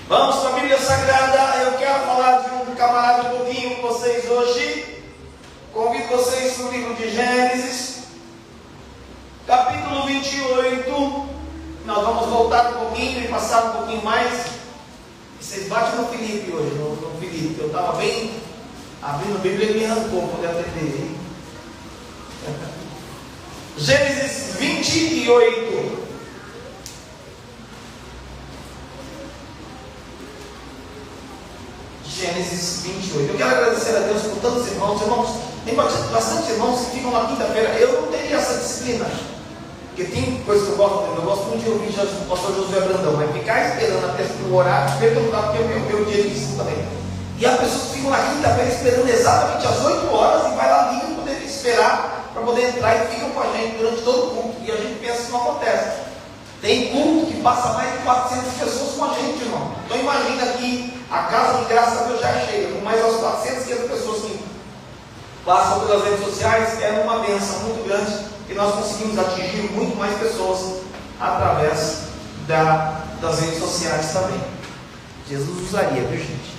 Vamos para a Bíblia Sagrada. Eu quero falar de um camarada um pouquinho com vocês hoje. Convido vocês para o livro de Gênesis, capítulo 28. Nós vamos voltar um pouquinho e passar um pouquinho mais. Vocês batem no Felipe hoje, no Felipe. Eu estava bem abrindo a Bíblia e ele me arrancou para poder atender, hein? Gênesis 28. Gênesis 28. Eu quero agradecer a Deus por tantos irmãos. Tem bastante irmãos que ficam na quinta-feira. Eu não teria essa disciplina, porque tem coisa que eu gosto muito de ouvir o pastor Josué Brandão, mas ficar esperando até o horário, perguntar, porque é o meu dia de ensino também. E há pessoas que ficam na quinta-feira esperando exatamente às 8 horas e vai lá liga para poder esperar, para poder entrar e ficam com a gente durante todo o culto. E a gente pensa que não acontece. Tem culto que passa mais de 400 pessoas com a gente, irmão. Então imagina que a casa de graça a Deus já é cheia, com mais as 400 pessoas que passam pelas redes sociais. É uma bênção muito grande que nós conseguimos atingir muito mais pessoas através das redes sociais também. Jesus usaria, viu, gente?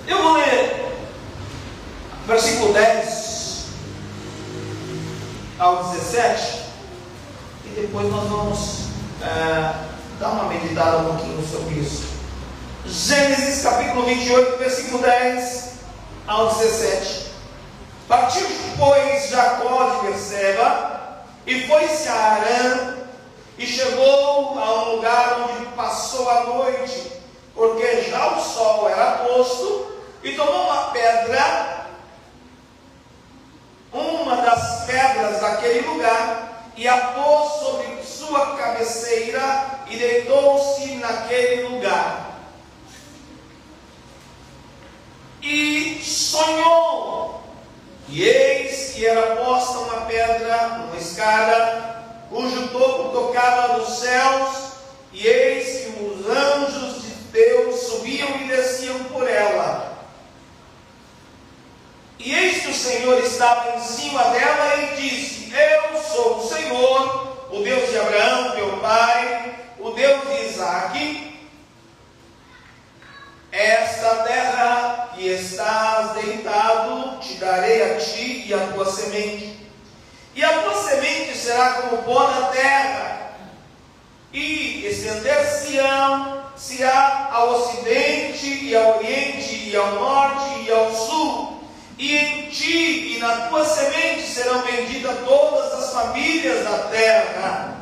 Eu vou ler versículo 10 ao 17 e depois nós vamos dar uma meditada um pouquinho sobre isso. Gênesis capítulo 28, versículo 10 ao 17. Partiu, pois, Jacó de Berseba e foi-se a Harã e chegou a um lugar onde passou a noite, porque já o sol era posto, e tomou uma das pedras daquele lugar, e a pôs sobre sua cabeceira, e deitou-se naquele lugar. E sonhou, e eis que era posta uma pedra, uma escada, cujo topo tocava dos céus, e eis que os anjos de Deus subiam e desciam por ela. E eis que o Senhor estava em cima dela e disse: Eu sou o Senhor, o Deus de Abraão, teu pai, o Deus de Isaque. Esta terra que estás deitado te darei a ti e a tua semente. E a tua semente será como o pó da terra, e estender-se-á ao ocidente e ao oriente e ao norte e ao sul. E em ti e na tua semente serão benditas todas as famílias da terra.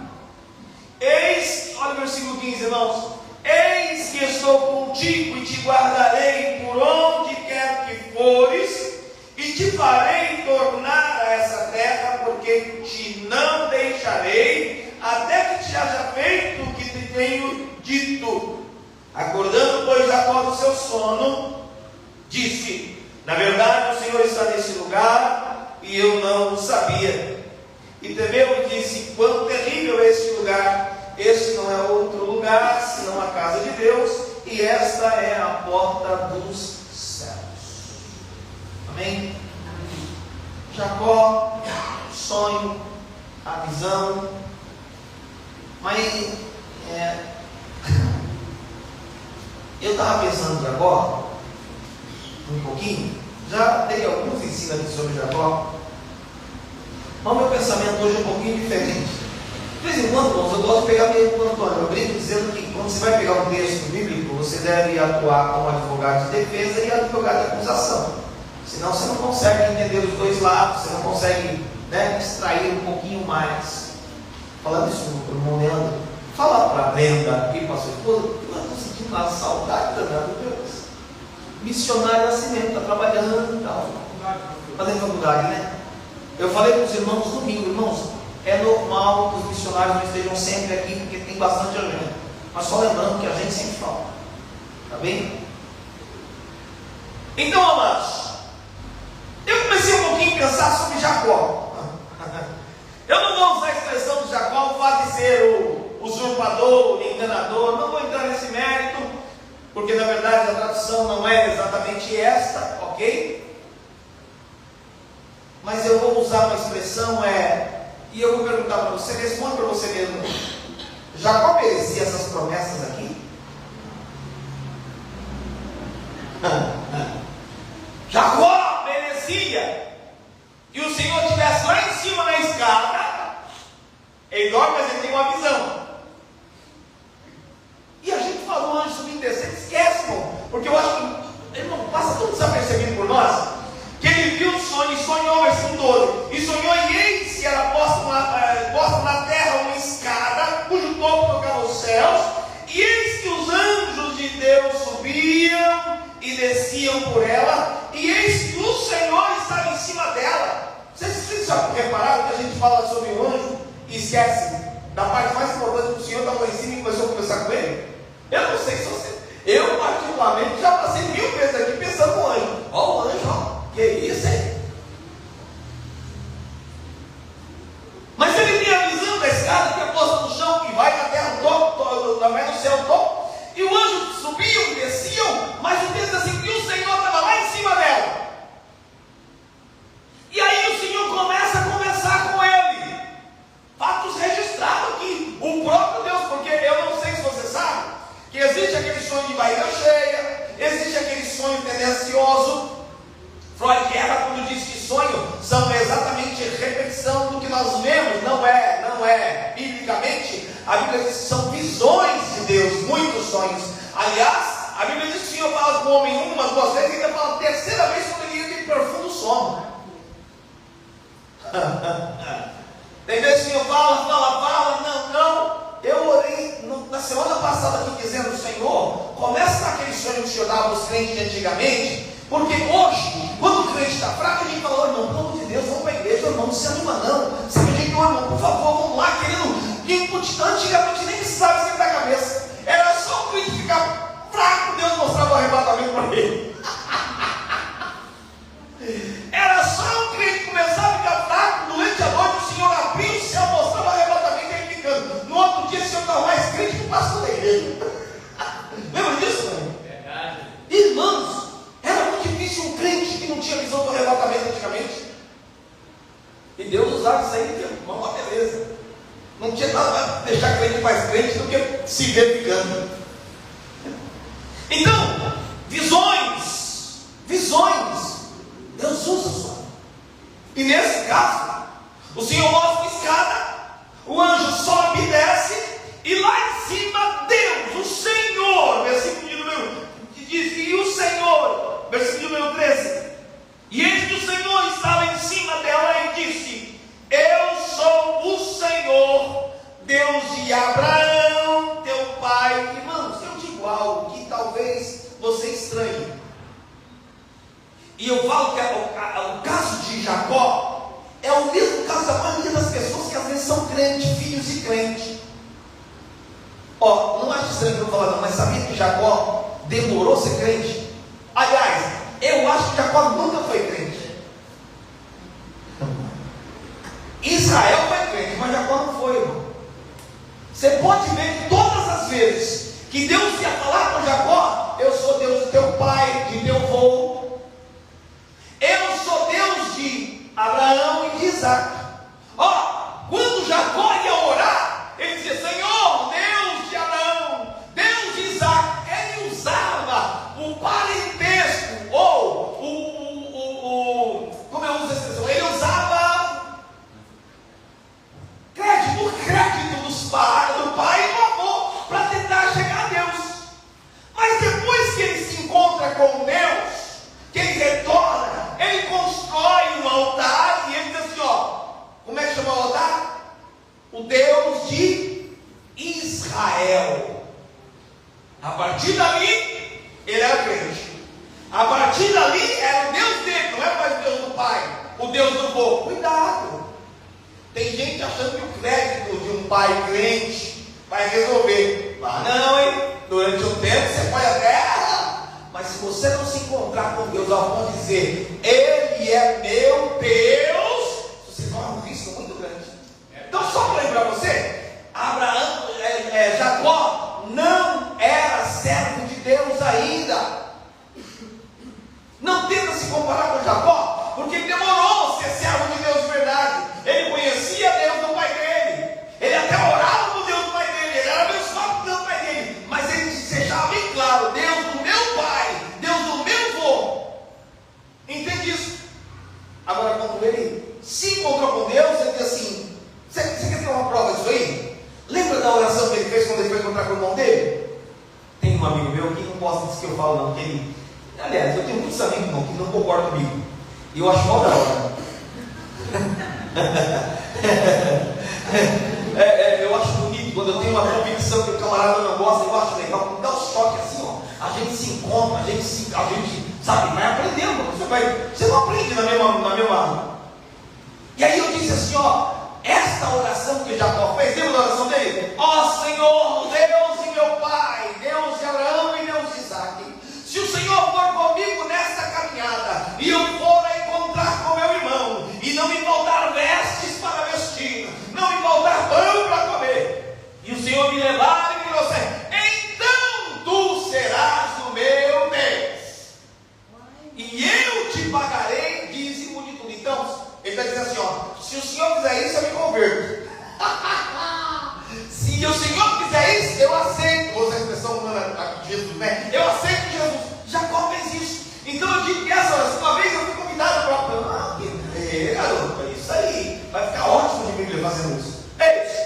Eis, olha o versículo 15, irmãos. Eis que estou contigo e te guardarei por onde quer que fores, e te farei tornar a essa terra, porque te não deixarei, até que te haja feito o que te tenho dito. Acordando, pois, Jacó do seu sono, disse: Na verdade, o Senhor está nesse lugar, e eu não o sabia. E temeu e disse: Quão terrível é este lugar! Este não é outro lugar, senão a casa de Deus, e esta é a porta dos céus. Amém? Jacó, o sonho, a visão. Mas eu estava pensando em Jacó um pouquinho. Já dei alguns ensinamentos sobre Jacó, mas o meu pensamento hoje é um pouquinho diferente. De vez em quando, irmãos, eu gosto de pegar meio com o Antônio. Eu brinco dizendo que quando você vai pegar um texto bíblico, você deve atuar como advogado de defesa e advogado de acusação. Senão você não consegue entender os dois lados, você não consegue, extrair um pouquinho mais. Falando isso para o irmão Leandro, fala para a Brenda aqui, para a sua esposa, eu estou sentindo uma saudade danada, Deus. Missionário Nascimento, está trabalhando e tal, fazendo faculdade, né? Eu falei para os irmãos domingo, irmãos, é normal que os missionários não estejam sempre aqui, porque tem bastante agenda, mas só lembrando que a gente sempre falta, tá bem? Então, amados, eu comecei um pouquinho a pensar sobre Jacó. Eu não vou usar a expressão de Jacó, o fato de ser o usurpador, o enganador, não vou entrar nesse mérito, porque na verdade a tradução não é exatamente esta, ok? Mas eu vou usar uma expressão, E eu vou perguntar para você, responde para você mesmo. Jacó merecia essas promessas aqui? Jacó merecia. E o Senhor estivesse lá em cima na escada. Ele dorme, mas ele tem uma visão. E a gente fala um anjo subindo e descendo, esquece, irmão. Porque eu acho que ele não passa tudo desapercebido por nós. Que ele viu o sonho e sonhou, versículo 12. E sonhou, e eis que era posta na terra uma escada, cujo topo tocava os céus. E eis que os anjos de Deus subiam e desciam por ela. E eis que o Senhor estava em cima dela. Vocês já repararam que a gente fala sobre o anjo e esquece da parte mais importante que o Senhor estava lá em cima e começou a conversar com ele? Eu não sei se você. Eu, particularmente, já passei 1000 vezes aqui pensando no anjo. Ó, o anjo, ó. Que isso, hein? Mas ele tem a visão da escada que é posta no chão, que vai na terra, vai no céu, topo. E o anjo subiam e desciam, mas o texto assim, que o Senhor estava lá em cima dela. E aí o Senhor começa a conversar com ele. Fatos registrados aqui. O próprio Deus, porque eu não sei se você sabe, que existe aquele sonho de barriga cheia, existe aquele sonho tendencioso. Freud erra quando diz que sonhos são exatamente repetição do que nós vemos. Não é. Biblicamente, a Bíblia diz que são visões de Deus, muitos sonhos. Aliás, a Bíblia diz que o Senhor fala com o homem 1, 2 vezes, e ainda fala a terceira vez quando ele entra em profundo sono. Tem vezes que o Senhor fala, não. Eu orei na semana passada aqui dizendo, Senhor, começa naquele sonho que o Senhor dava para os crentes de antigamente, porque hoje, quando o crente está fraco, a gente fala, irmão, pelo amor de Deus, vamos para a igreja, irmão, não se anima não. Se a gente, irmão, por favor, vamos lá, querido. E antigamente nem precisava esquentar a cabeça. Era só o crente ficar fraco, Deus mostrava o arrebatamento para ele. Era só o crente começar a ficar fraco, durante a noite o Senhor abriu o céu, mostrava o arrebatamento e ele ficando. No outro dia o Senhor estava mais crente que o pastor da igreja. Lembra disso, mãe? Verdade. Irmãos, era muito difícil um crente que não tinha visão do arrebatamento antigamente. E Deus usava isso aí, que é uma beleza. Não tinha nada para deixar crente mais crente do que se ver ficando. Então, visões. Deus usa só. E nesse caso, o Senhor mostra a escada, o anjo sobe e desce, e lá em cima Deus, o Senhor, versículo de número, diz, e o Senhor, versículo de número 13, e eis que o Senhor estava em cima dela e disse, eu sou o Senhor, Deus de Abraão, teu pai. Irmãos, eu digo algo que talvez você estranhe. E eu falo que o caso de Jacó é o mesmo caso da maioria das pessoas que às vezes são crentes, filhos de crente. Ó, não acho estranho que eu falar não, mas sabia que Jacó demorou a ser crente? Aliás, eu acho que Jacó nunca foi crente. Israel foi crente, mas Jacó não foi, irmão. Você pode ver que todas as vezes que Deus ia falar com Jacó, eu sou Deus do teu pai, de teu avô. Eu sou Deus de Abraão e de Isaac. Ó, quando Jacó ia orar, ele dizia, Senhor, Deus de Abraão, Deus de Isaac. Ele usava o parentesco, ou como eu uso essa expressão? Ele usava crédito do pai e do avô, para tentar chegar a Deus. Mas depois que ele se encontra com Deus, que ele retorna, ele constrói um altar e ele diz assim, ó, como é que chama o altar? O Deus de Israel. A partir dali, ele era crente. A partir dali, era o Deus dele, não é mais o Deus do pai, o Deus do povo. Cuidado! Tem gente achando que o crédito de um pai crente vai resolver. Ah, não, hein? Durante um tempo você pode até... Mas se você não se encontrar com Deus ao ponto de dizer, Ele é meu Deus, você corre um risco muito grande. Então, só para lembrar você, Jacó não era servo de Deus ainda. Não tenta se comparar com Jacó, porque ele demorou a ser servo de Deus de verdade. Ele conhecia Deus, não fez quando ele foi encontrar com o irmão dele? Tem um amigo meu que não gosta disso que eu falo, não. Que ele... Aliás, eu tenho muitos amigos não, que não concordam comigo. E eu acho mal da hora. Eu acho bonito quando eu tenho uma convicção que o camarada não gosta, eu acho legal. Quando dá um choque assim, ó, a gente se encontra, a gente sabe, vai aprendendo. Você não aprende na mesma. E aí eu disse assim, ó, esta oração que Jacó fez, lembra da oração dele? Ó Senhor, Deus e meu Pai, Deus de Abraão e Deus de Isaac, se o Senhor for comigo nesta caminhada, e eu for a encontrar com meu irmão, e não me faltar vestes para vestir, não me faltar pão para comer, e o Senhor me levar e me trouxer, então tu serás o meu Deus, e eu te pagarei dízimo de tudo. Então, ele está dizendo assim, ó, se o Senhor fizer isso, eu me converto. Se o Senhor fizer isso, eu aceito. Usa a expressão humana aqui de Jesus, né? Eu aceito Jesus. Jacó fez isso. Então eu digo que essa oração, uma vez eu fui convidado para garoto, é isso aí. Vai ficar ótimo de Bíblia fazendo isso. É isso.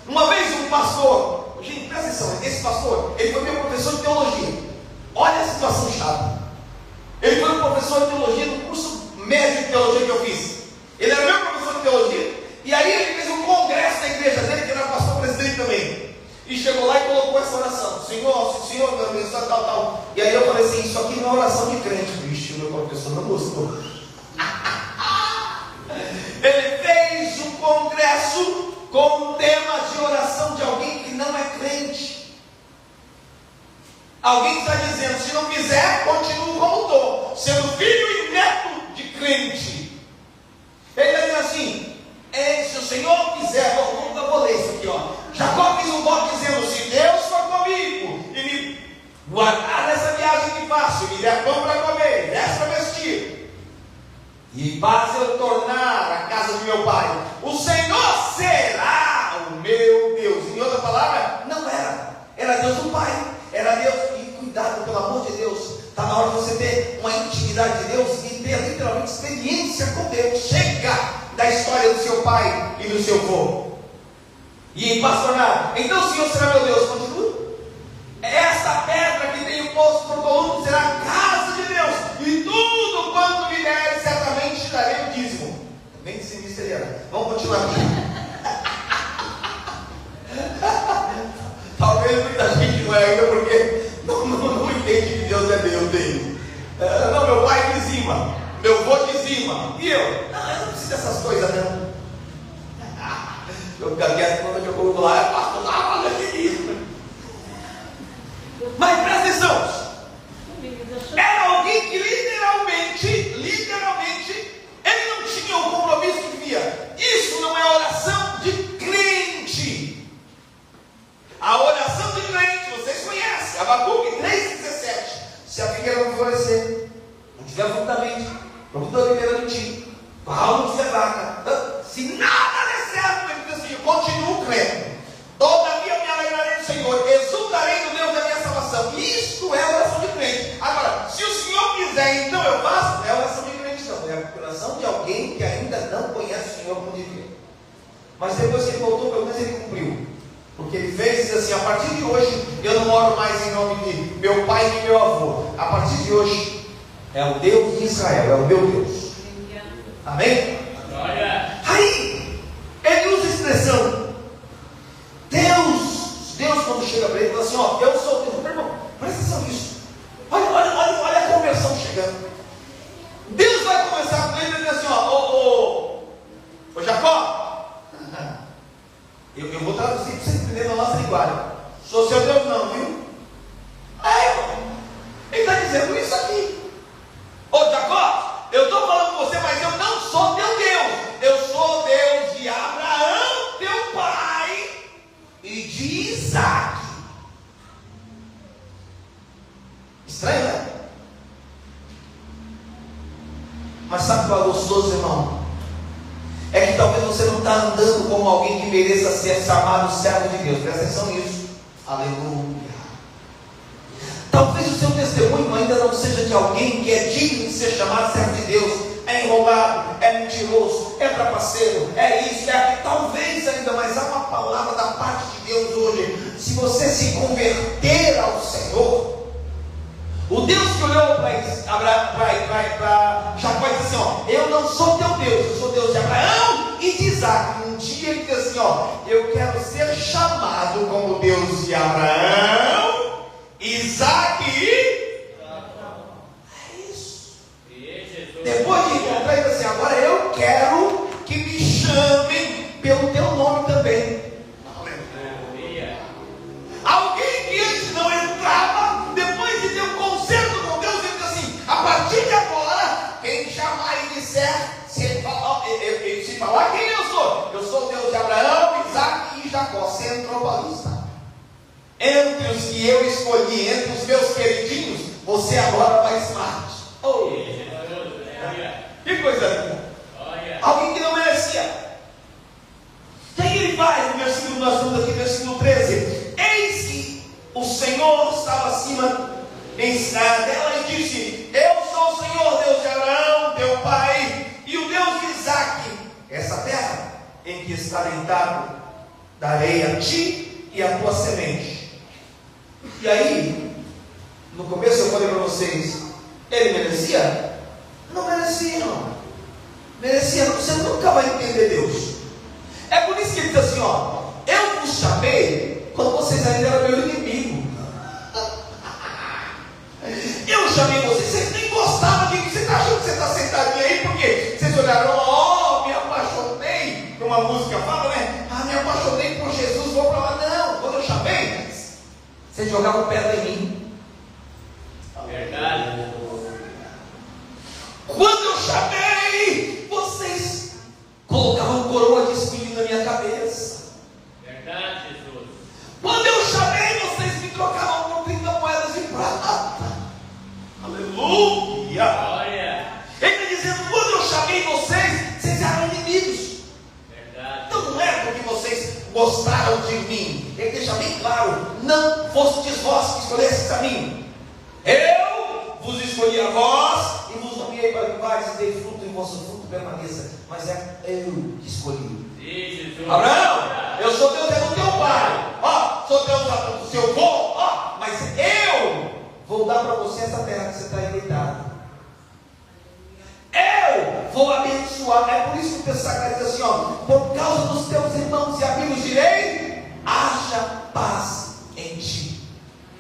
Uma vez um pastor, gente, presta atenção, esse pastor, ele foi meu professor de teologia. Olha a situação chata. Ele foi um professor de teologia no curso médio de teologia que eu fiz. Ele era meu professor de teologia, e aí ele fez um congresso na igreja dele, que era pastor presidente também, e chegou lá e colocou essa oração: Senhor, se o Senhor me abençoar, tal. E aí eu falei assim, isso aqui não é oração de crente. Vixe, o meu professor não gostou. Ele fez um congresso com um tema de oração de alguém que não é crente. Alguém que está dizendo, se não quiser, continuo como estou, sendo filho e neto de crente. Ele está dizendo assim, se o Senhor quiser, eu vou ler isso aqui, ó. Jacó fez um voto dizendo, se Deus for comigo e me guardar nessa viagem que faço, e me der pão para comer, vestes para vestir, e paz eu tornar a casa de meu pai, o Senhor será o meu Deus. Em outra palavra, não era Deus do Pai, era Deus. E cuidado, pelo amor de Deus, está na hora de você ter uma intimidade de Deus e ter literalmente experiência com Deus. Chega da história do seu pai e do seu avô. E pastornar, então o Senhor será meu Deus. Continua. Esta pedra que tem o poço por coluna será a casa de Deus, e tudo quanto me der, certamente te darei o dízimo. Nem sinistro ele era. Vamos continuar aqui. Talvez muita gente não é ainda porque não entende que Deus é Deus dele. Não, meu pai dizima, meu avô dizima, e eu? Não, eu não preciso dessas coisas não. Eu ficaria quando eu vou lá, pastor, olha que isso. Mas presta atenção, era alguém que literalmente, ele não tinha o compromisso que devia. Isso não é oração de crente. A oração de crente, vocês conhecem, Abacuque 3,17. Se a figueira não florescer, não tiver fruto da oliveira do tio, o ralo não tiver vaca, se nada der certo, ele diz assim, eu continuo crendo. Todavia me alegrarei do Senhor, exultarei no Deus da minha salvação. Isso é oração de crente. Agora, se o Senhor quiser, então eu faço, não é oração de crente não, é a oração de alguém que ainda não conhece o Senhor como devia. Mas depois que ele voltou, pelo menos ele cumpriu. Porque ele fez assim, a partir de hoje, eu não oro mais em nome de meu pai e meu avô. A partir de hoje, é o Deus de Israel, é o meu Deus. Amém? Aí, ele usa a expressão, Deus quando chega para ele, fala assim, ó, eu sou Deus. Meu irmão, presta atenção nisso. Olha a conversão chegando. Deus vai conversar com ele e dizer assim, ó, ô Jacó, eu vou traduzir para você entender na nossa linguagem. Sou seu Deus não, viu? Ele está dizendo isso aqui. Ô Jacó, eu estou falando com você, mas eu não sou teu Deus. Eu sou Deus de Abraão, teu pai, e de Isaac. Estranho, né? Mas sabe qual é gostoso, irmão? É que talvez você não está andando como alguém que mereça ser chamado servo de Deus. Presta atenção nisso. Aleluia. Talvez o seu testemunho ainda não seja de alguém que é digno de ser chamado servo de Deus. É enrolado, é mentiroso, é trapaceiro, é isso, é aquilo. Talvez ainda, mas há uma palavra da parte de Deus hoje. Se você se converter ao Senhor, o Deus que olhou para Jacó e disse assim, ó, eu não sou teu Deus, eu sou Deus de Abraão e de Isaac. Um dia ele disse assim, ó, eu quero ser chamado como Deus de Abraão, Isaac e... É isso. Depois de encontrar ele assim, agora eu quero que me chamem pelo teu nome também. Alguém que antes não entrava, depois de ter um concerto com Deus, ele diz assim, a partir de agora, quem chamar e disser, se falar quem eu sou o Deus de Abraão, Isaac e Jacó. Você entrou para a lista. Entre os que eu escolhi, entre os meus queridinhos, você agora vai smart. Oh, que coisa linda. Alguém que não merecia. O que ele faz no versículo, nós estamos aqui, versículo 13. Eis que o Senhor estava acima dela e disse, eu sou o Senhor, Deus de Abraão, teu pai, e o Deus de Isaac. Essa terra em que está deitado, darei a ti e a tua semente. E aí, no começo eu falei para vocês, ele merecia? Não merecia, não. Merecia, você nunca vai entender Deus. É por isso que ele diz assim, ó, eu vos chamei quando vocês ainda eram meu inimigo. Eu chamei vocês nem gostavam de mim. Você está achando que você está sentadinho aí porque vocês olharam, ó, me apaixonei, como a música fala, né? Ah, me apaixonei por Jesus, vou para lá. Não, quando eu chamei, vocês jogavam pedra em mim. Verdade. Quando eu chamei, vocês colocavam coroa de espinho na minha cabeça. Verdade, Jesus. Quando eu chamei, vocês me trocavam por 30 moedas de prata. Aleluia! Glória. Ele está dizendo, quando eu chamei vocês, vocês eram inimigos. Verdade. Então não é porque vocês gostaram de mim. Ele deixa bem claro, não fostes vós que escolhestes a mim. Eu vos escolhi a vós e vos nomeei para que vades e deis fruto e vosso fruto permaneça. Mas é eu que escolhi. Sim, Jesus. Abraão, eu sou Deus do teu pai, ó, sou Deus do seu avô, ó, mas eu vou dar para você essa terra que você está deitado. Eu vou abençoar. É por isso que o texto sagrado diz assim, ó, por causa dos teus irmãos e amigos direi, haja paz em ti.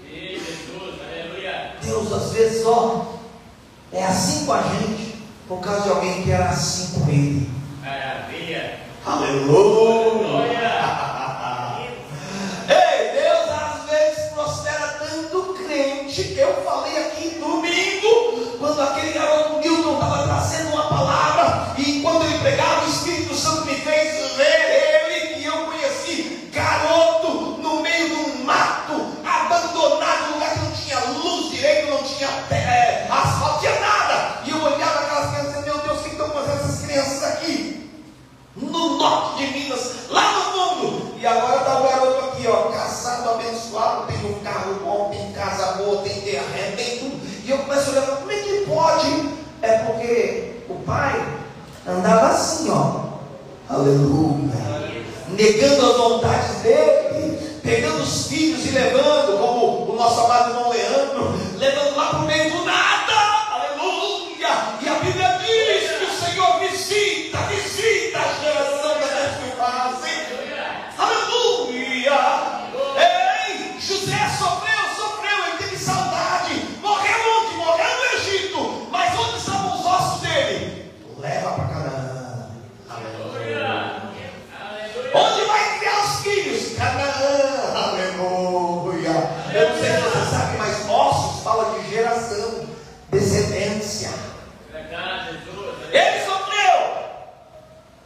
Sim, Jesus, aleluia. Deus às vezes, ó, é assim com a gente, por causa de alguém que era assim com ele. Maravilha. Aleluia! Ei, Deus às vezes prospera tanto crente. Eu falei aqui domingo, quando aquele garoto Milton estava trazendo uma palavra, e quando ele pregava, o Espírito Santo me fez ver ele, que eu conheci, garoto, no meio de um mato, abandonado, lugar que não tinha luz direito, não tinha asfalto, não tinha nada. E eu olhava aquelas crianças e dizia, meu Deus, o que estão fazendo essas crianças aqui? No norte de Minas, lá no fundo. E agora está o garoto aqui, ó, casado, abençoado, tem um carro bom, tem casa boa, tem terreno, tem tudo. E eu começo a olhar, como é que pode? É porque o pai andava assim, ó, aleluia, negando as vontades dele, pegando os filhos e levando, como o nosso amado irmão Leandro, levando lá para o meio do nada, aleluia. E a Bíblia diz que o Senhor visita a geração daqueles que fazem, aleluia. Ei, José sofreu, ele teve saudade, morreu onde? Morreu no Egito, mas onde estavam os ossos dele? Leva para Canaã, aleluia. Onde vai criar os filhos? Canaã, aleluia. Eu não sei se você sabe, mas ossos fala de geração, descendência. Verdade, Jesus. Ele sofreu,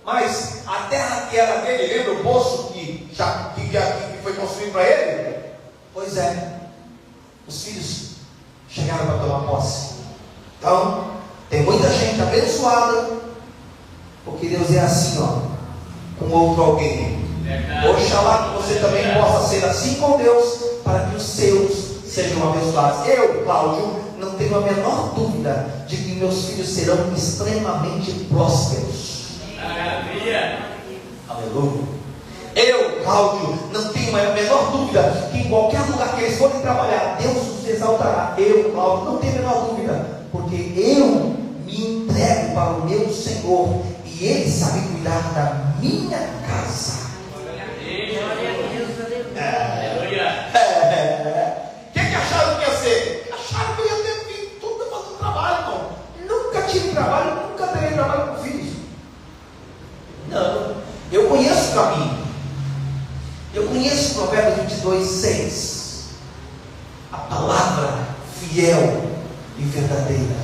mas a terra que era dele, lembra o poço que foi construído para ele? Pois é, os filhos chegaram para tomar posse. Então, tem muita gente abençoada, porque Deus é assim, ó, com outro alguém. Oxalá que você também possa ser assim com Deus, para que os seus sejam abençoados. Eu, Cláudio, não tenho a menor dúvida de que meus filhos serão extremamente prósperos. Maravilha. Aleluia. Eu, Cláudio, não tenho a menor dúvida que em qualquer lugar que eles forem trabalhar, Deus os exaltará. Eu, Cláudio, não tenho a menor dúvida, porque eu me entrego para o meu Senhor e Ele sabe cuidar da minha casa. O que acharam que ia ser? Acharam que eu ia ter vindo tudo fazendo trabalho, irmão. Nunca tive trabalho, nunca terei trabalho com filhos. Não, eu conheço o caminho. Eu conheço Provérbios 22, 6. A palavra fiel e verdadeira.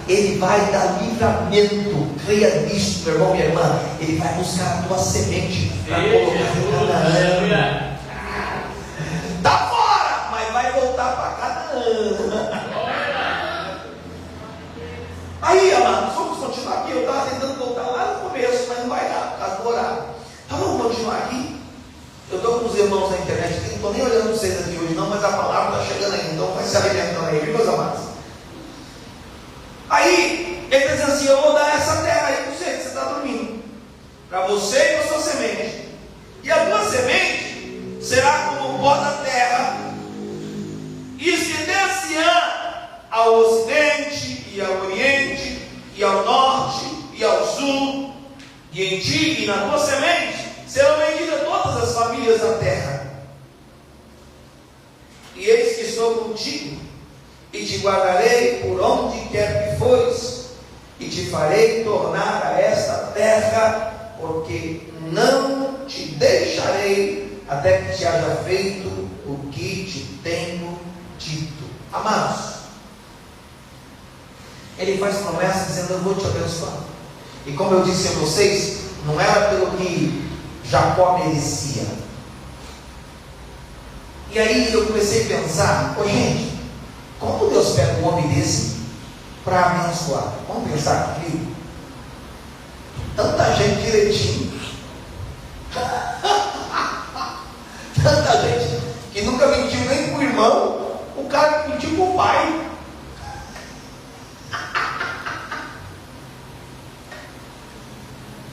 Ele vai dar livramento. Creia nisso, meu irmão, minha irmã. Ele vai buscar a tua semente para colocar em Canaã. Está fora, mas vai voltar para Canaã. Aí, amados, vamos continuar aqui. Eu estava tentando voltar lá no começo, mas não vai dar por causa do horário. Então vamos continuar aqui. Eu estou com os irmãos na internet, não estou nem olhando vocês aqui hoje não, mas a palavra está chegando ainda, então vai se alimentando aí, viu, meus amados? Aí, ele está dizendo assim, eu vou dar essa terra aí para você, que você está dormindo, para você e para a sua semente, e a tua semente será como o pó da terra, e estender-se-á ao ocidente, e ao oriente, e ao norte, e ao sul, e em ti e na tua semente serão benditas todas as famílias da terra. E eis que estou contigo, e te guardarei por onde quer que fores, e te farei tornar a esta terra, porque não te deixarei até que te haja feito o que te tenho dito. Amados, ele faz promessa dizendo: eu vou te abençoar. E como eu disse a vocês, não era pelo que Jacó merecia. E aí eu comecei a pensar: gente, como Deus pega um homem desse para abençoar? Vamos pensar comigo. Tanta gente direitinho, tanta gente que nunca mentiu nem para o irmão, o cara que mentiu para o pai.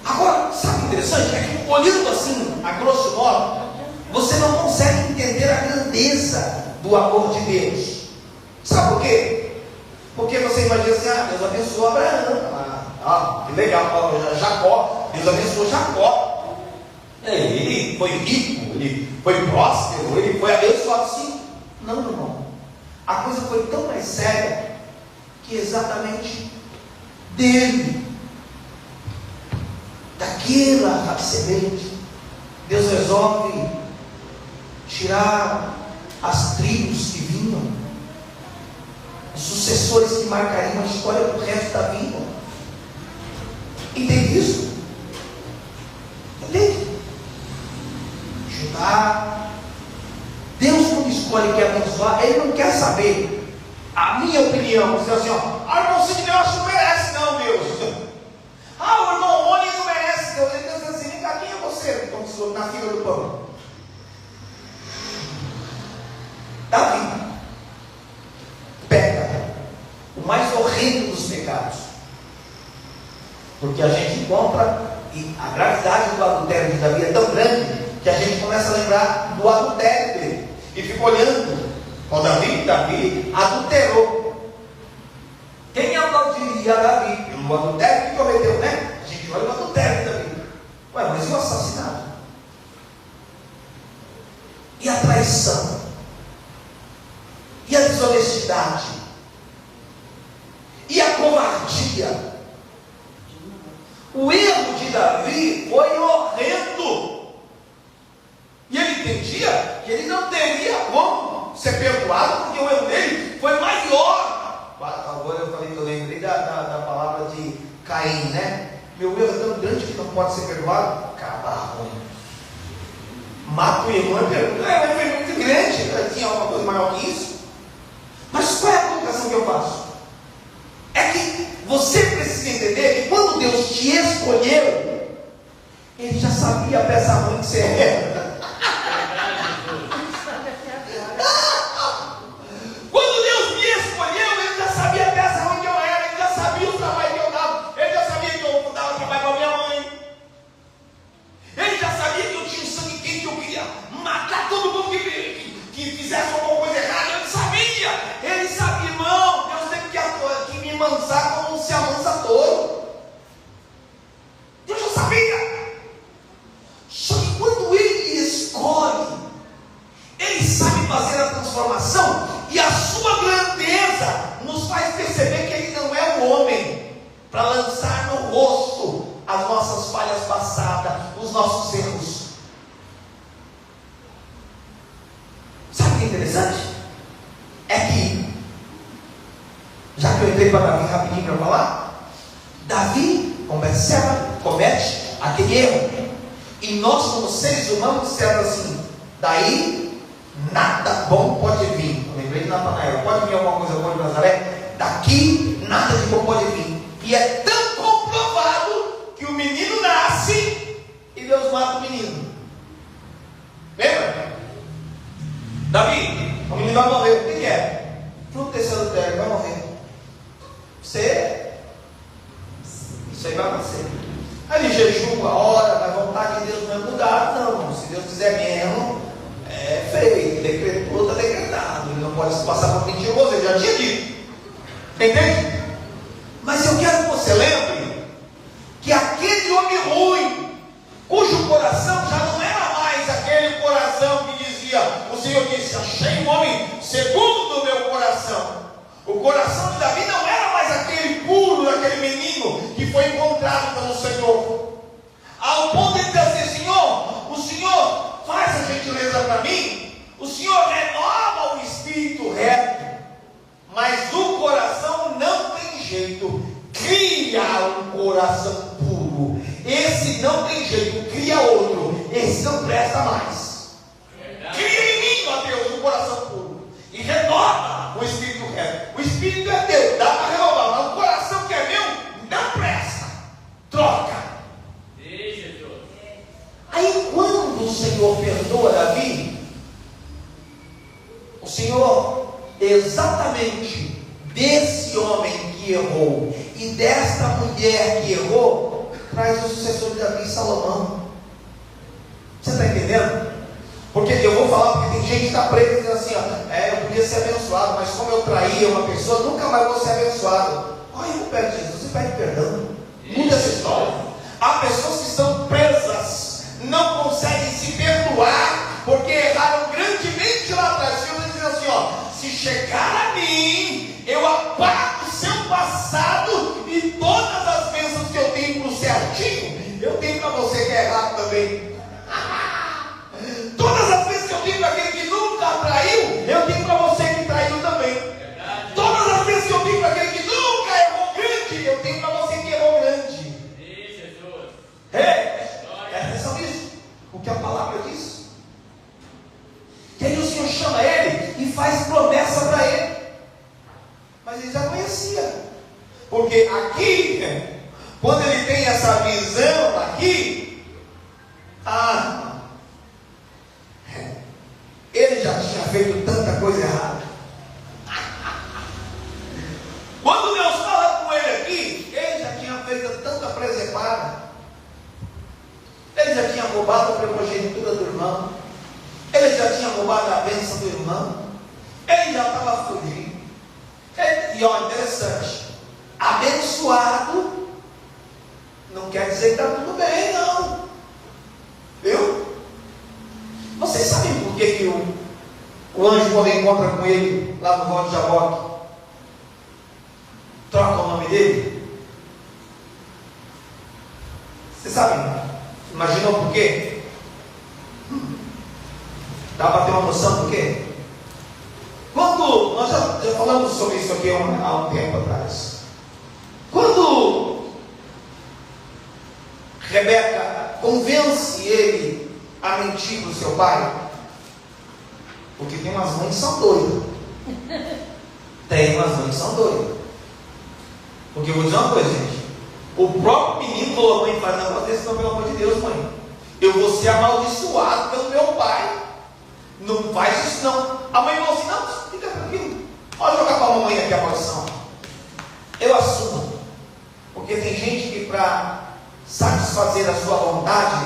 Agora, sabe o interessante? É que olhando assim, a grosso modo, você não consegue entender a grandeza do amor de Deus. Sabe por quê? Porque você imagina assim: Deus abençoou Abraão. Que legal, Jacó, Deus abençoou Jacó. Ele foi rico, ele foi próspero, ele foi abençoado, sim. Não, irmão. A coisa foi tão mais séria que exatamente dele, daquela semente, Deus resolve tirar as tribos que vinham, os sucessores que marcariam a história do resto da vida. Entende isso? Entende? Judá. Deus, quando escolhe que abençoar, Ele não quer saber a minha opinião. Você assim, irmão Sidney, eu acho que não merece não, Deus. O irmão Rony não merece, Deus. Ele diz assim: vem cá, quem é você? Na fila do pão. Davi peca o mais horrendo dos pecados, porque a gente encontra, e a gravidade do adultério de Davi é tão grande que a gente começa a lembrar do adultério dele e fica olhando. Davi adulterou. Quem aplaudiria Davi pelo adultério que cometeu, né? A gente olha o adultério de Davi. Mas e o assassinato? E a traição? E a desonestidade? E a covardia? O erro de Davi foi horrendo. E ele entendia que ele não teria como ser perdoado, porque o erro dele foi maior. Agora eu lembrei da palavra de Caim, né? Meu erro é tão grande que não pode ser perdoado. Acaba ruim. Mata o irmão e pergunta: foi muito grande, tinha alguma coisa maior que isso? Mas qual é a colocação que eu faço? É que você precisa entender que quando Deus te escolheu, Ele já sabia a peça ruim que você era. Quando Deus me escolheu, Ele já sabia a peça ruim que eu era. Ele já sabia o trabalho que eu dava. Ele já sabia que eu dava trabalho para minha mãe. Ele já sabia que eu tinha transformação, e a sua grandeza nos faz perceber que Ele não é o homem para lançar no rosto as nossas falhas passadas, os nossos erros. Sabe o que é interessante? É que, já que eu entrei para Davi rapidinho para falar, Davi, com Betseba, comete aquele erro, e nós como seres humanos dissemos assim: daí nada bom pode vir. Eu lembrei de Natanael: pode vir alguma coisa boa de Nazaré? Daqui nada de bom pode vir. E é tão comprovado que o menino nasce e Deus mata o menino. Lembra? Davi, o menino vai morrer. O que é? Fruto terceiro terra, vai morrer. Isso aí vai acontecer. Aí ele jejua, ora, mas a vontade de Deus não é mudar, não. Se Deus quiser mesmo, é feito. Decretou, está decretado. Ele não pode se passar por mentiroso, ele já tinha dito. Entende? Mas eu quero que você lembre que aquele homem ruim, cujo coração já não era mais aquele coração que dizia, o Senhor disse: achei um homem segundo o meu coração. O coração de Davi não era mais aquele puro, aquele menino que foi encontrado pelo Senhor, ao ponto de dizer assim: Senhor, o Senhor faz a gentileza para mim, o Senhor renova o espírito reto, mas o coração não tem jeito. Cria um coração puro, esse não tem jeito, cria outro, esse não presta mais. Cria em mim, ó Deus, um coração puro, e renova o espírito reto. O espírito é teu, dá para renovar, mas o coração que é meu não presta. Troca. Aí quando o Senhor perdoa Davi, o Senhor, exatamente desse homem que errou e desta mulher que errou, traz o sucessor de Davi, Salomão. Você está entendendo? Porque eu vou falar, porque tem gente que está presa dizendo assim: ó, eu podia ser abençoado, mas como eu traía uma pessoa, nunca mais vou ser abençoado. Olha, eu não pede Jesus, você pede perdão. Muda essa história. Há pessoas que estão presas, não conseguem se perdoar, porque erraram grandemente lá atrás. Eu vou dizer assim: ó, se chegar a mim, eu apago o seu passado e todas as bênçãos que eu tenho para o certinho, eu tenho para você que é errado também. Todas as vezes que eu tenho para aquele que nunca traiu, eu tenho para você que traiu também. Todas as vezes que eu tenho para aquele que nunca errou grande, eu tenho para você que errou grande. Presta atenção nisso, o que a palavra diz. E aí o Senhor chama ele e faz promessa para ele. Mas ele já conhecia, porque aqui, quando ele tem essa visão aqui, ele já tinha feito tanta coisa errada. Quando Deus fala com ele aqui, ele já tinha feito tanta presepada. Ele já tinha roubado a primogenitura do irmão. Ele já tinha roubado a bênção do irmão. Ele já estava fugindo. E olha, interessante, abençoado não quer dizer que está tudo bem, não. Viu? Vocês sabem por que o anjo, quando encontra com ele lá no Monte de Jaboque, troca o nome dele? Vocês sabem? Imaginou por quê? Dá para ter uma noção por quê? Quando nós já falamos sobre isso aqui há um tempo atrás, quando Rebeca convence ele a mentir para o seu pai, porque tem umas mães que são doidas. Tem umas mães que são doidas. Porque eu vou dizer uma coisa, gente. O próprio menino falou: mãe, faz um negócio desse não, pelo amor de Deus, mãe. Eu vou ser amaldiçoado pelo meu pai. Não faz isso não. A mãe falou assim: não, fica tranquilo. Pode jogar para a mamãe aqui a maldição. Eu assumo. Porque tem gente que, para satisfazer a sua vontade,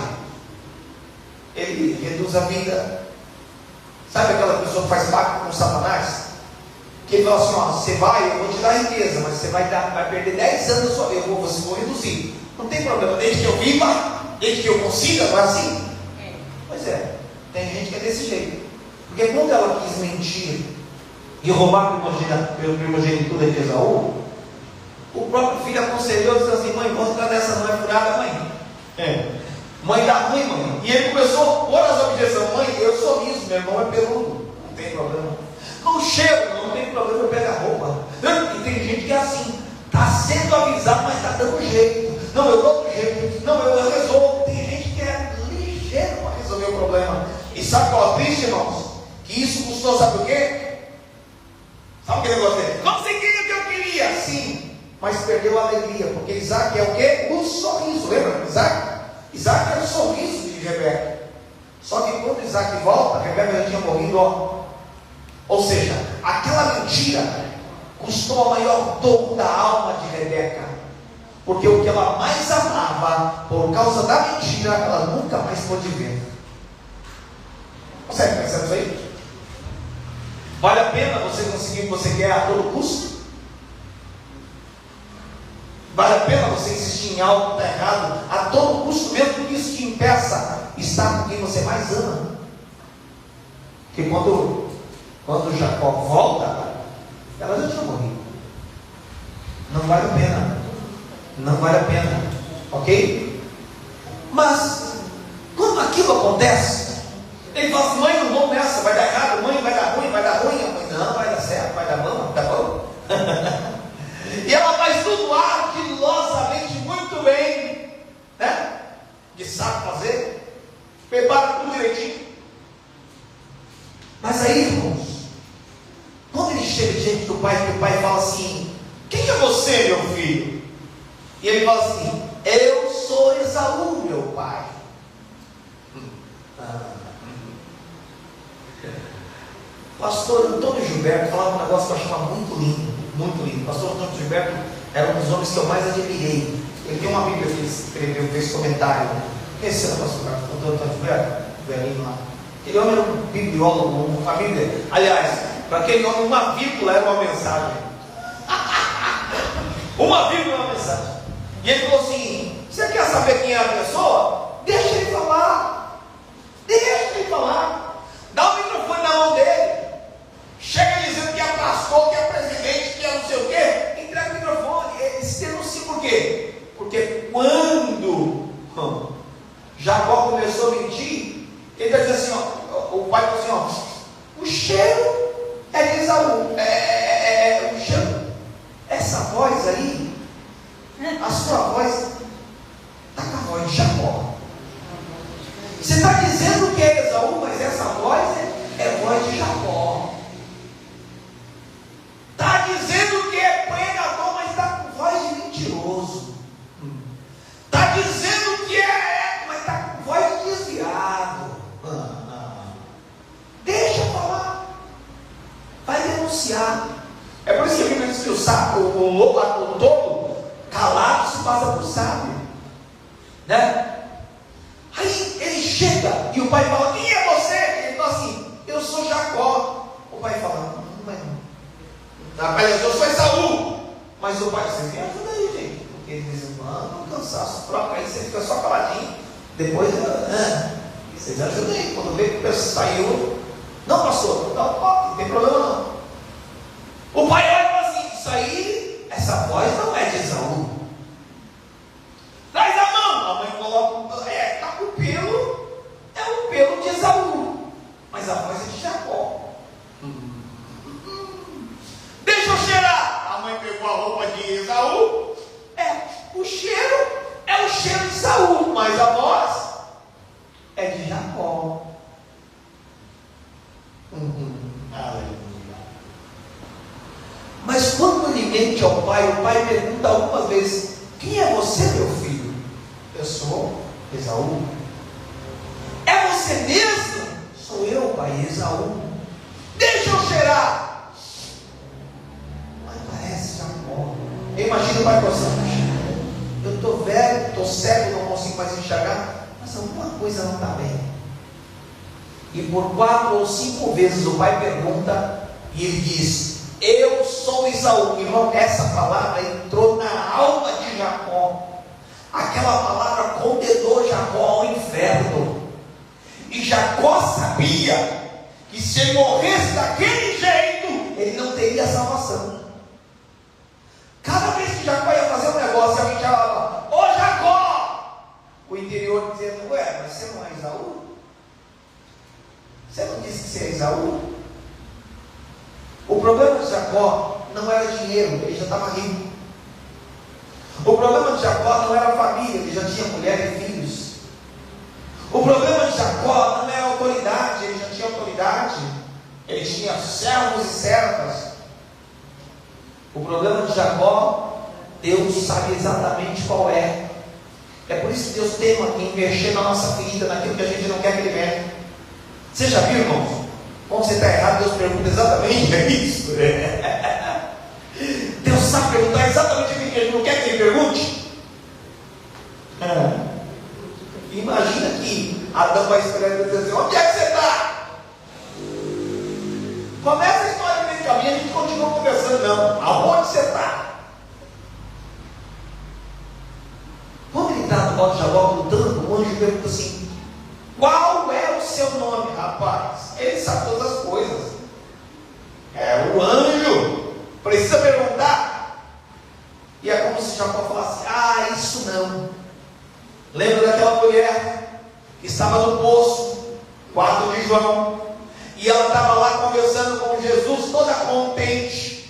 ele reduz a vida. Sabe aquela pessoa que faz pacto com Satanás? Que ele fala assim: ó, você vai, eu vou te dar riqueza, mas você vai perder 10 anos da sua vida, você vou reduzir. Não tem problema, desde que eu viva, desde que eu consiga, não é assim? Pois é, tem gente que é desse jeito. Porque quando ela quis mentir e roubar a primogenitura de Esaú, o próprio filho aconselhou e disse assim: mãe, vou entrar nessa, não é furada, mãe. Mãe, dá ruim, mãe. E ele começou a pôr as objeções: mãe, eu sou liso, meu irmão é peludo, não tem problema. Não cheiro, não tem problema, eu pego a roupa. E tem gente que é assim, está sendo avisado, mas está dando jeito. Não, eu dou jeito. Não, eu resolvo. Tem gente que é ligeiro para resolver o problema. E sabe qual é triste, irmãos? Que isso custou, sabe o quê? Sabe o que negócio dele? Não sei o que eu queria, sim, mas perdeu a alegria, porque Isaac é o quê? O sorriso, lembra? Isaac era o sorriso de Rebeca. Só que quando Isaac volta, Rebeca já tinha morrido, ó. Ou seja, aquela mentira custou a maior dor da alma de Rebeca, porque o que ela mais amava, por causa da mentira, ela nunca mais pôde ver. Consegue pensar isso aí? Vale a pena você conseguir o que você quer a todo custo? Vale a pena você insistir em algo que está errado a todo custo, mesmo que isso te impeça estar com quem você mais ama? Porque quando Jacó volta, ela já tinha morrido. Não vale a pena. Não vale a pena. Ok? Mas quando aquilo acontece, ele fala assim: mãe, não vamos nessa, vai dar errado, mãe, vai dar ruim, vai dar ruim. A mãe: não, vai dar certo, vai dar bom, tá bom. E ela faz tudo ardilosamente, muito bem, né? Que sabe fazer, prepara tudo direitinho. Mas aí, irmãos, quando ele chega diante do pai, que o pai fala assim: quem é você, meu filho? E ele fala assim: eu sou Esaú, meu pai. Pastor Antônio Gilberto falava um negócio que eu achava muito lindo, muito lindo. Pastor Antônio Gilberto era um dos homens que eu mais admirei. Ele tem uma Bíblia que ele escreveu, fez comentário. Esse era o pastor Antônio Gilberto, velhinho lá. Aquele homem era um bibliólogo, uma Bíblia. Aliás, para aquele homem, uma vírgula era uma mensagem. Uma vírgula era uma mensagem. E ele falou assim: você quer saber quem é a pessoa? Deixa ele falar. Deixa ele falar. Dá o microfone na mão dele. Chega dizendo que é pastor, que é presidente, que é não sei o quê. Entrega o microfone. Eles denunciam por quê? Porque quando Jacó começou a mentir, ele vai dizer assim: ó, o pai falou assim: ó, o cheiro é de Esaú. O cheiro, essa voz aí, a sua voz está com a voz de Jacó. Você está dizendo que é Esaú, mas essa voz é voz de Jacó. Está dizendo que é pregador, mas está com voz de mentiroso. Está dizendo que mas está com voz de desviado. Deixa falar. Vai denunciar. É por isso que a Bíblia diz que o tolo calado se passa por sábio, né? Aí ele chega e o pai fala: quem é você? Ele fala assim: eu sou Jacó. O pai fala: não é não. Eu sou Esaú. Mas o pai diz: me ajuda aí, gente. Porque eles dizem: mano, um cansaço próprio. Aí você fica só caladinho. Depois, vocês ajudam aí. Quando vê que o pessoal saiu: não, pastor, não tem problema não. O pai olha e fala assim: isso aí, essa voz não é de Esaú. Traz a mão. A mãe coloca: está com o pelo, é o pelo de Esaú, mas a voz é de Jacó. Deixa eu cheirar. A mãe pegou a roupa de Esaú. O cheiro é o cheiro de Esaú, mas a voz é de Jacó. Mas quando ele mente ao pai, o pai pergunta algumas vezes: quem é você, meu filho? Eu sou Esaú. É você mesmo? Sou eu, pai, Esaú. Deixa eu cheirar. Mas parece Jacó. Eu imagino o pai pensando: eu estou velho, estou cego, não consigo mais enxergar, mas alguma coisa não está bem. E por 4 ou 5 vezes o pai pergunta e ele diz: eu sou Esaú. Irmão, essa palavra entrou na alma de Jacó. Aquela palavra condenou Jacó ao inferno. E Jacó sabia que que se ele morresse daquele jeito, ele não teria salvação. Cada vez que Jacó ia fazer um negócio, alguém chamava: ô Jacó! O interior dizendo: ué, mas você não é Esaú? Você não disse que você é Esaú? O problema de Jacó não era dinheiro, ele já estava rico. O problema de Jacó não era família, ele já tinha mulher e filhos. O problema de Jacó não era autoridade, ele já tinha autoridade. Ele tinha servos e servas. O problema de Jacó, Deus sabe exatamente qual é. É por isso que Deus tema em mexer na nossa ferida, naquilo que a gente não quer que Ele mexa. Você já viu, irmãos? Quando você está errado, Deus pergunta exatamente isso. Deus sabe perguntar exatamente o que a gente não quer que Ele pergunte. Imagina que Adão vai esperar e dizer assim: onde é que você está? Começa a história no meio do caminho, a gente continua conversando. Não, aonde você está? Quando ele está no lado de Jacó lutando, o anjo pergunta assim: qual é o seu nome? Rapaz, ele sabe todas as coisas. É o anjo, precisa perguntar. E é como se Jacó falasse: ah, isso não. Lembra daquela mulher que estava no poço, quarto de João, e ela estava lá conversando com Jesus, toda contente.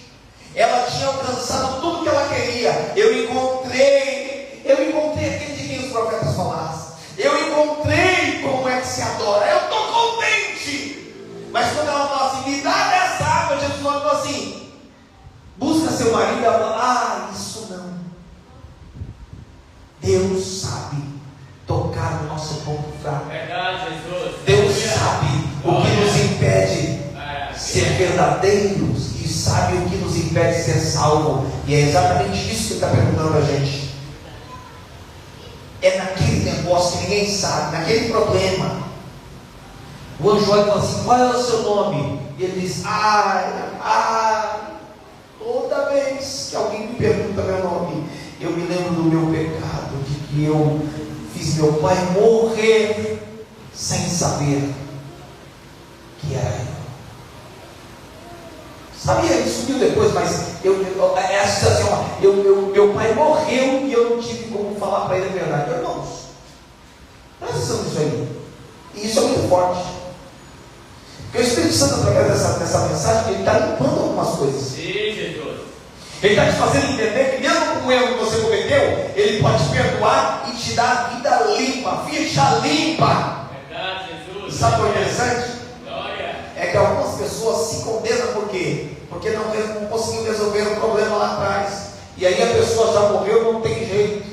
Ela tinha alcançado tudo que ela queria. Eu encontrei aquele de quem os profetas falassem. Eu encontrei como é que se adora. Eu estou contente. Mas quando ela fala assim: me dá dessa água, Jesus falou assim: busca seu marido. Ela fala: ah, isso não. Deus sabe tocar no nosso ponto fraco. Verdade, Jesus. Deus sabe o que nos impede ser verdadeiros e sabe o que nos impede ser salvo. E é exatamente isso que ele está perguntando a gente. É naquele negócio que ninguém sabe, naquele problema. O anjo olha e fala assim: qual é o seu nome? E ele diz: toda vez que alguém me pergunta meu nome, eu me lembro do meu pecado, de que eu fiz meu pai morrer sem saber que era eu. Sabia, ele sumiu depois, mas é a situação: meu pai morreu e eu não tive como falar para ele a verdade. Irmãos, presta atenção nisso aí. E isso é muito forte. Porque o Espírito Santo, através dessa mensagem, ele está limpando algumas coisas. Sim, Jesus. Ele está te fazendo entender que mesmo com o erro que você cometeu, Ele pode te perdoar e te dar a vida limpa, ficha limpa. Verdade, Jesus. Sabe o que é interessante? Glória. É que algumas pessoas se condenam por quê? Porque não conseguiu resolver o problema lá atrás. E aí a pessoa já morreu, não tem jeito.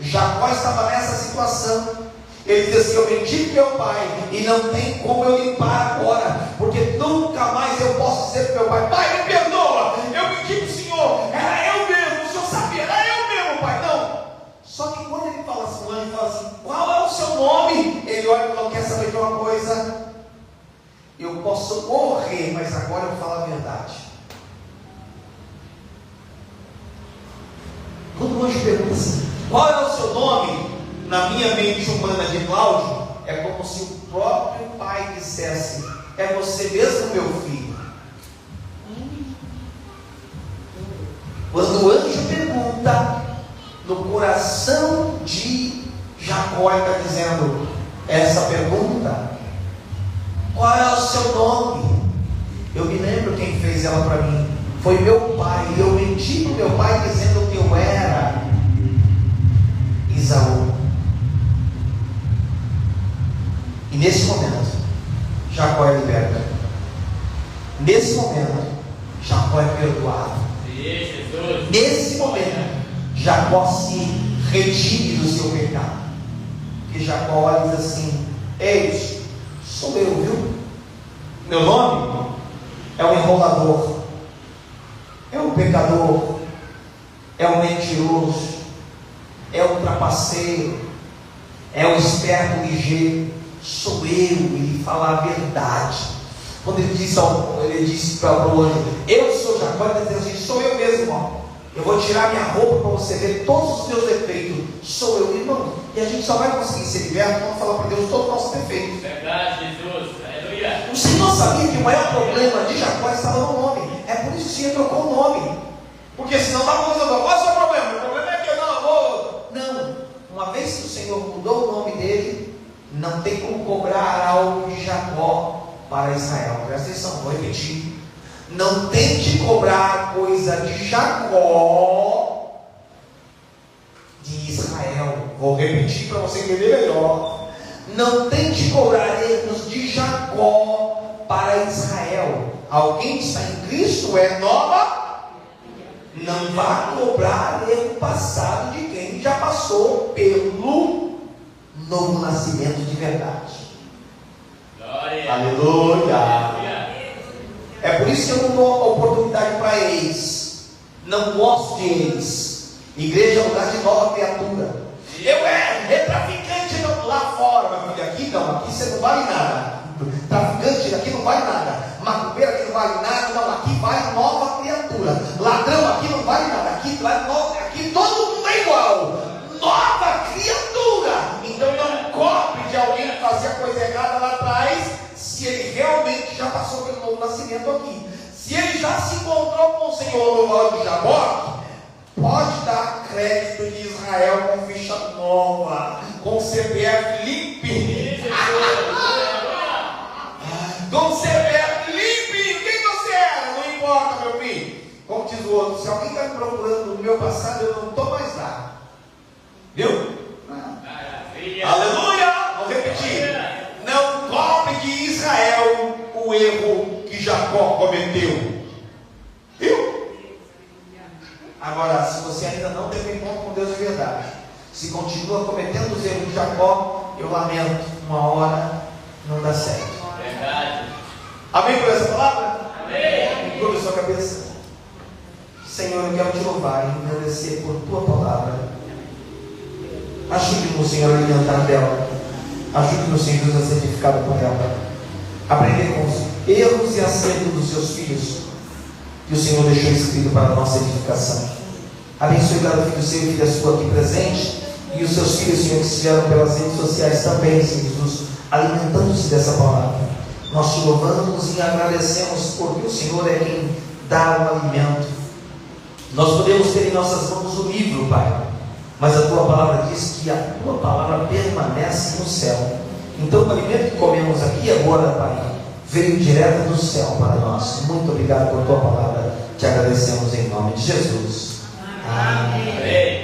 Jacó estava nessa situação. Ele diz assim: eu menti para meu pai e não tem como eu limpar agora, porque nunca mais eu posso dizer para meu pai: pai, me perdoa, eu menti para o Senhor, era eu mesmo, o Senhor sabia, era eu mesmo, pai. Não. Só que quando ele fala assim, o anjo fala assim: qual é o seu nome? Ele olha e fala: quer saber de uma coisa? Eu posso morrer, mas agora eu falo a verdade. Quando o anjo pergunta assim: qual é o seu nome? Na minha mente humana de Cláudio, é como se o próprio pai dissesse: é você mesmo, meu filho. Quando o anjo pergunta, no coração de Jacó, ele está dizendo essa pergunta: qual é o seu nome? Eu me lembro quem fez ela para mim. Foi meu pai. E eu menti para o meu pai dizendo que eu era Esaú. E nesse momento, Jacó é liberto. Nesse momento, Jacó é perdoado. Nesse momento, Jacó se redime do seu pecado. Porque Jacó olha e diz assim: ei, sou eu, viu? Meu nome é um enrolador, é um pecador, é um mentiroso, é um trapaceiro, é um esperto ligeiro. Sou eu, ele fala a verdade. Quando ele disse para o anjo: eu sou Jacó, ele está dizendo assim: sou eu mesmo, irmão. Eu vou tirar minha roupa para você ver todos os meus defeitos. Sou eu, irmão. E a gente só vai conseguir ser liberto quando falar para Deus todos os nossos defeitos. Verdade, Jesus. Aleluia. O Senhor sabia que o maior problema de Jacó estava no nome. É por isso que o Senhor trocou o nome. Porque senão estava usando. Qual é o seu problema? O problema é que eu não vou. Não, uma vez que o Senhor mudou o nome dele, não tem como cobrar algo de Jacó para Israel. Presta atenção, vou repetir. Não tente cobrar coisa de Jacó de Israel. Vou repetir para você entender melhor. Não tente cobrar erros de Jacó para Israel. Alguém que está em Cristo é nova. Não vá cobrar erro passado de quem já passou pelo novo nascimento de verdade. Glória. Aleluia. É por isso que eu não dou oportunidade para eles. Não gosto de eles. Igreja é lugar de nova criatura. Eu é traficante lá fora, meu filho. Aqui não, aqui você não vale nada. Traficante aqui não vale nada. Macumbeiro aqui não vale nada. Não, aqui vale nova criatura. Ladrão aqui não vale nada. Aqui todo mundo é igual. Nova criatura. Então não cobre de alguém que fazia coisa errada lá atrás, se ele realmente já passou pelo novo nascimento aqui. Se ele já se encontrou com o Senhor no Vale de Jaboque, pode dar crédito de Israel com ficha nova, com CPF limpinho. Com CPF limpinho. Quem você era? Não importa, meu filho. Como diz o outro, se alguém está me procurando no meu passado, eu não estou mais lá. Viu? Maravilha. Aleluia! Vamos repetir. Não cobre de Israel o erro que Jacó cometeu. Viu? Agora, se você ainda não teve encontro com Deus de verdade, se continua cometendo os erros de Jacó, eu lamento, uma hora não dá certo. Verdade. Amém por essa palavra? Amém. Curva a sua cabeça. Senhor, eu quero te louvar e agradecer por tua palavra. Ajude-nos, Senhor, a alimentar dela. Ajude-nos, Senhor, a ser edificado por ela. Aprender com os erros e acertos dos seus filhos que o Senhor deixou escrito para a nossa edificação. Abençoe cada filho seu e filha sua aqui presente, e os seus filhos, Senhor, que estiveram pelas redes sociais também, Senhor Jesus, alimentando-se dessa palavra. Nós te louvamos e agradecemos porque o Senhor é quem dá o alimento. Nós podemos ter em nossas mãos o livro, Pai, mas a tua palavra diz que a tua palavra permanece no céu. Então o alimento que comemos aqui agora, Pai, veio direto do céu para nós. Muito obrigado por tua palavra. Te agradecemos em nome de Jesus. Amém.